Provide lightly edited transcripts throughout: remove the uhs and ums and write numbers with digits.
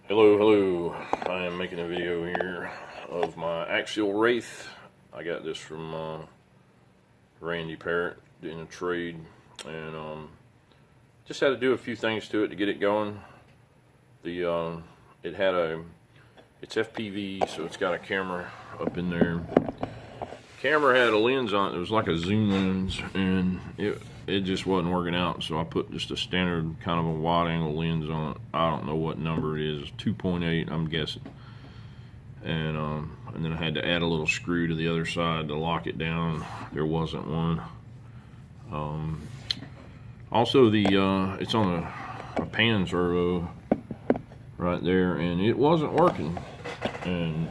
Hello. I am making a video here of my Axial Wraith. I got this from Randy Parrott in a trade, and just had to do a few things to it to get it going. It's FPV, so it's got a camera up in there. Camera had a lens on it. It was like a zoom lens, and it just wasn't working out, so I put just a standard kind of a wide angle lens on it. I don't know what number it is, 2.8 I'm guessing, and then I had to add a little screw to the other side to lock it down. There wasn't one. Also it's on a pan servo right there, and it wasn't working, and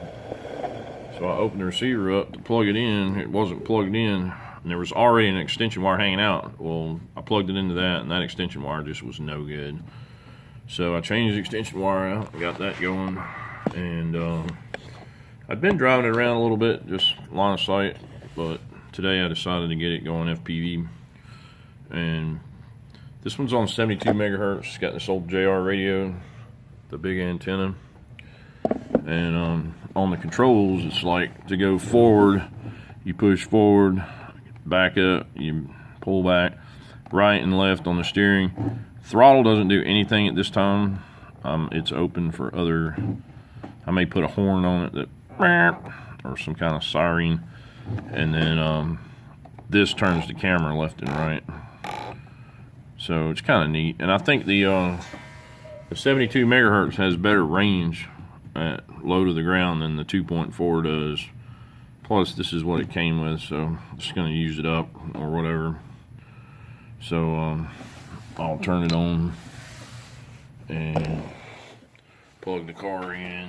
so I opened the receiver up to plug it in. It wasn't plugged in, and there was already an extension wire hanging out. Well, I plugged it into that, and that extension wire just was no good. So I changed the extension wire out, got that going, and I'd been driving it around a little bit, just line of sight, but today I decided to get it going FPV. And this one's on 72 megahertz. It's got this old JR radio, the big antenna, and on the controls, it's like to go forward, you push forward, back up, you pull back, right and left on the steering. Throttle doesn't do anything at this time. It's open for other. I may put a horn on it or some kind of siren, and then this turns the camera left and right. So it's kind of neat, and I think the 72 megahertz has better range at low to the ground than the 2.4 does. Plus, this is what it came with, so I'm just going to use it up or whatever. So I'll turn it on and plug the car in,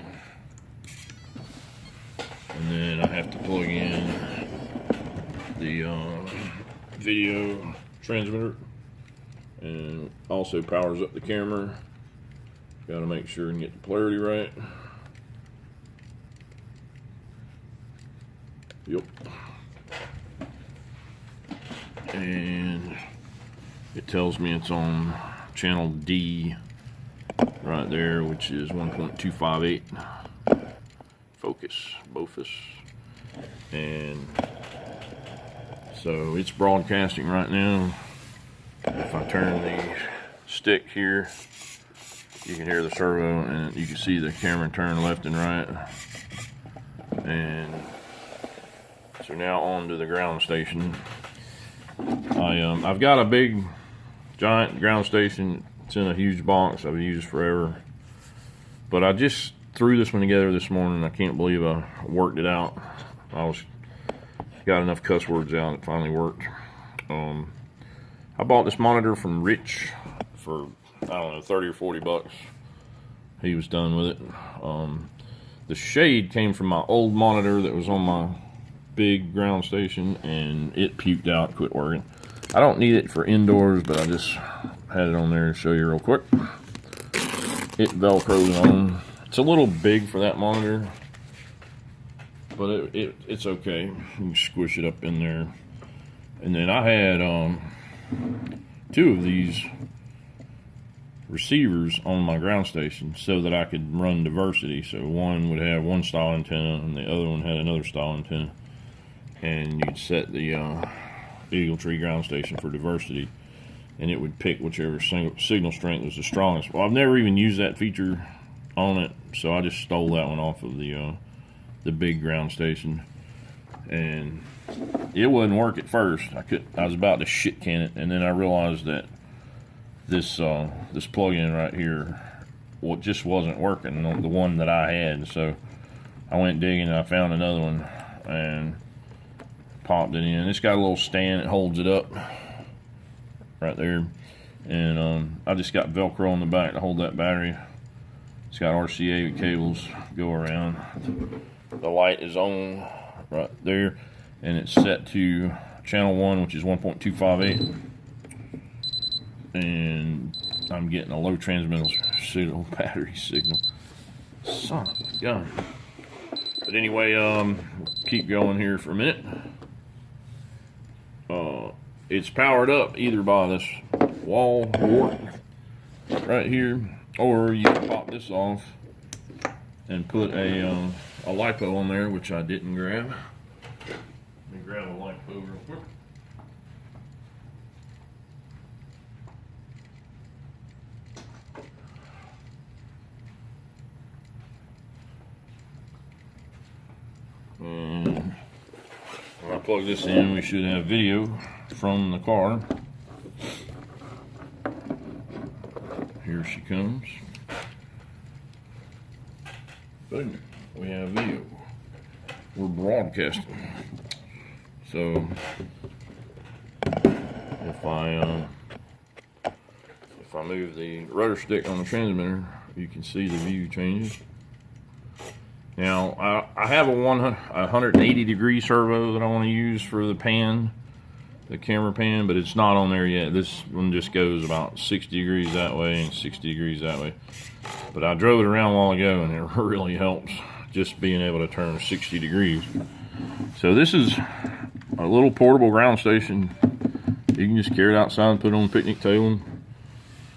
and then I have to plug in the video transmitter, and also powers up the camera. Got to make sure and get the polarity right. Yep. And it tells me it's on channel D right there, which is 1.258 Bofus, and so it's broadcasting right now. If I turn the stick here, you can hear the servo, and you can see the camera turn left and right. And so now on to the ground station. I've got a big, giant ground station. It's in a huge box I've used forever. But I just threw this one together this morning. I can't believe I worked it out. Got enough cuss words out, it finally worked. I bought this monitor from Rich for, I don't know, 30 or 40 bucks. He was done with it. The shade came from my old monitor that was on my big ground station, and it puked out, quit working. I don't need it for indoors, but I just had it on there to show you real quick. It velcros on. It's a little big for that monitor, but it's okay. You can squish it up in there. And then I had two of these receivers on my ground station so that I could run diversity. So one would have one style antenna, and the other one had another style antenna. And you'd set the Eagle Tree ground station for diversity, and it would pick whichever signal strength was the strongest. Well, I've never even used that feature on it, so I just stole that one off of the big ground station, and it wouldn't work at first. I was about to shit can it, and then I realized that this plug-in right here, well, it just wasn't working, the one that I had. So I went digging, and I found another one and popped it in. It's got a little stand that holds it up right there, and I just got Velcro on the back to hold that battery. It's got RCA cables go around. The light is on right there, and it's set to channel 1, which is 1.258, and I'm getting a low transmittal signal, battery signal. Son of a gun. But anyway, keep going here for a minute. It's powered up either by this wall wart right here, or you can pop this off and put a lipo on there, which I didn't grab. Let me grab a lipo real quick. And when I plug this in, we should have video from the car. Here she comes. Boom, we have video. We're broadcasting. So if I move the rudder stick on the transmitter, you can see the view changes. Now I have a 180 degree servo that I want to use for the pan, the camera pan, but it's not on there yet. This one just goes about 60 degrees that way and 60 degrees that way. But I drove it around a while ago, and it really helps just being able to turn 60 degrees. So this is a little portable ground station. You can just carry it outside and put it on the picnic table and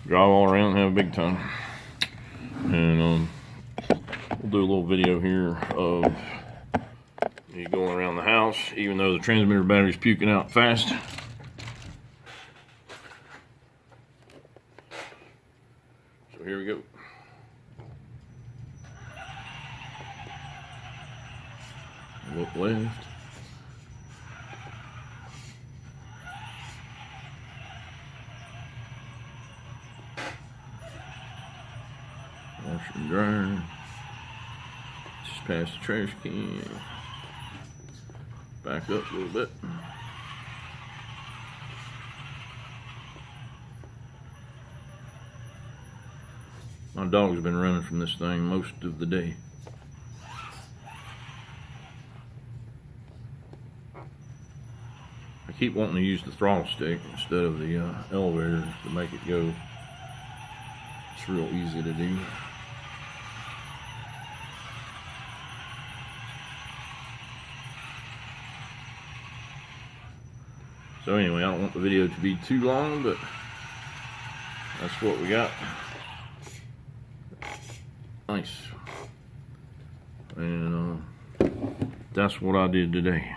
drive all around and have a big time. And we'll do a little video here of me going around the house, even though the transmitter battery's puking out fast. So here we go. Look left. Washer and dryer. Just past the trash can. Back up a little bit. My dog's been running from this thing most of the day. I keep wanting to use the throttle stick instead of the elevator to make it go. It's real easy to do. So anyway, I don't want the video to be too long, but that's what we got. Nice. And that's what I did today.